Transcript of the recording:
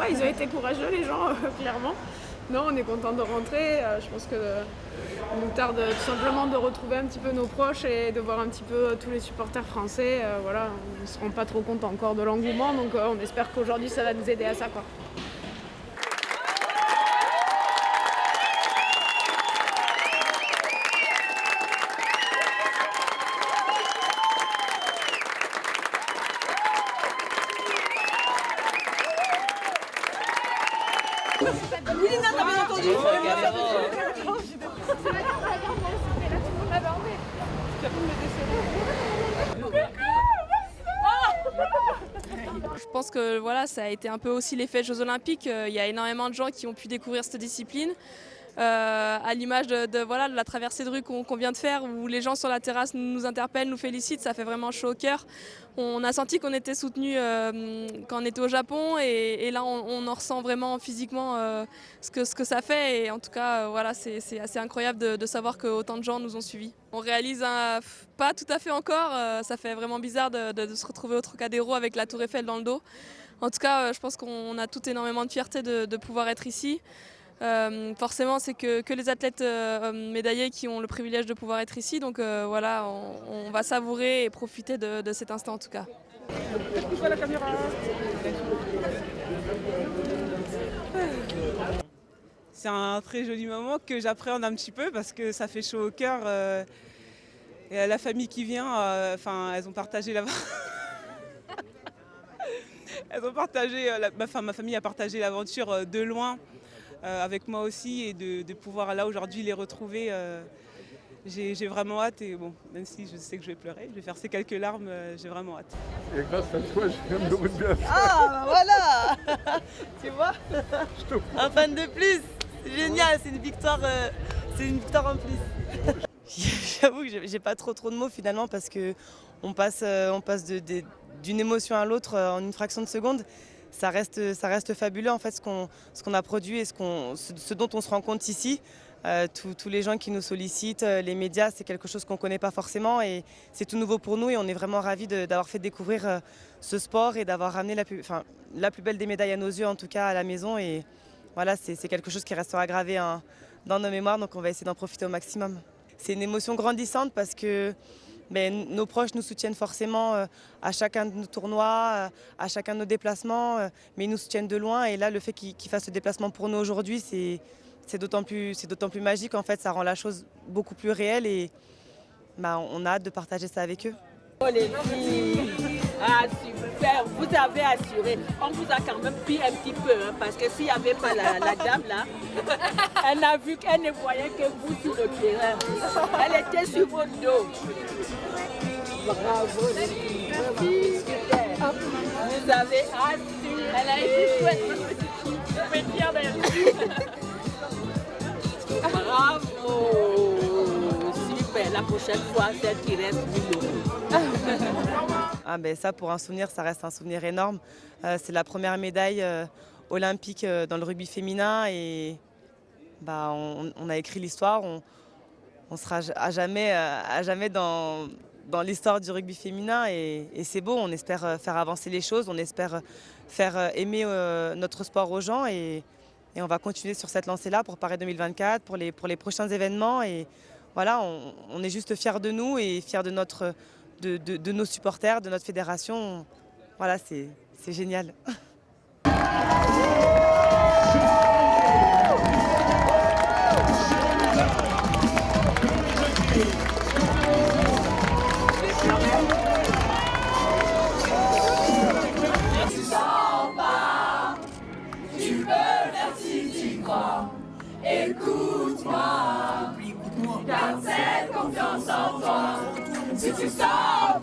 ouais, ils ont été courageux les gens, clairement. Non, on est content de rentrer. Je pense que nous tarde tout simplement de retrouver un petit peu nos proches et de voir un petit peu tous les supporters français. Voilà, on ne se rend pas trop compte encore de l'engouement, donc on espère qu'aujourd'hui ça va nous aider à ça, quoi. Je pense que voilà, ça a été un peu aussi l'effet Jeux Olympiques. Il y a énormément de gens qui ont pu découvrir cette discipline. À l'image voilà, de la traversée de rue qu'on vient de faire, où les gens sur la terrasse nous interpellent, nous félicitent, ça fait vraiment chaud au cœur. On a senti qu'on était soutenus quand on était au Japon et là on en ressent vraiment physiquement ce que ça fait. Et en tout cas, voilà, c'est assez incroyable de savoir qu'autant de gens nous ont suivis. On réalise pas tout à fait encore, ça fait vraiment bizarre de se retrouver au Trocadéro avec la Tour Eiffel dans le dos. En tout cas, je pense qu'on a tout énormément de fierté de pouvoir être ici. Forcément, c'est que les athlètes médaillés qui ont le privilège de pouvoir être ici. Donc voilà, on va savourer et profiter de cet instant en tout cas. C'est un très joli moment que j'appréhende un petit peu parce que ça fait chaud au cœur. Et la famille qui vient, elles ont partagé ma famille a partagé l'aventure de loin. Avec moi aussi et de pouvoir là aujourd'hui les retrouver, j'ai vraiment hâte et bon, même si je sais que je vais pleurer, je vais faire ces quelques larmes, j'ai vraiment hâte. Et grâce à toi, j'ai même le rugby à faire. Ah bah voilà. Tu vois, un fan de plus, c'est génial, c'est une victoire en plus. J'avoue que j'ai pas trop de mots finalement parce que on passe d'une émotion à l'autre en une fraction de seconde. Ça reste fabuleux en fait ce qu'on a produit et ce dont on se rend compte ici. Tous les gens qui nous sollicitent, les médias, c'est quelque chose qu'on ne connaît pas forcément et c'est tout nouveau pour nous et on est vraiment ravis d'avoir fait découvrir ce sport et d'avoir ramené la plus belle des médailles à nos yeux en tout cas à la maison et voilà, c'est quelque chose qui restera gravé dans nos mémoires donc on va essayer d'en profiter au maximum. C'est une émotion grandissante parce que nos proches nous soutiennent forcément à chacun de nos tournois, à chacun de nos déplacements, mais ils nous soutiennent de loin. Et là, le fait qu'ils fassent le déplacement pour nous aujourd'hui, c'est d'autant plus magique. En fait, ça rend la chose beaucoup plus réelle et on a hâte de partager ça avec eux. Oh les filles, ah super, vous avez assuré. On vous a quand même pris un petit peu, hein, parce que s'il n'y avait pas la dame là, elle a vu qu'elle ne voyait que vous sur le terrain. Elle était sur votre dos. Bravo les filles, super. Vous avez assuré. Elle a été chouette, je suis fière d'elle. Bravo, super. La prochaine fois, celle qui reste 1000 €. Ça, pour un souvenir, ça reste un souvenir énorme. C'est la première médaille olympique dans le rugby féminin et on a écrit l'histoire. On sera à jamais dans l'histoire du rugby féminin et c'est beau. On espère faire avancer les choses, on espère faire aimer notre sport aux gens et on va continuer sur cette lancée-là pour Paris 2024, pour les prochains événements. Et voilà, on est juste fiers de nous et fiers de nos supporters, de notre fédération. Voilà, c'est génial. Écoute-moi, garde cette confiance en toi. Si tu sors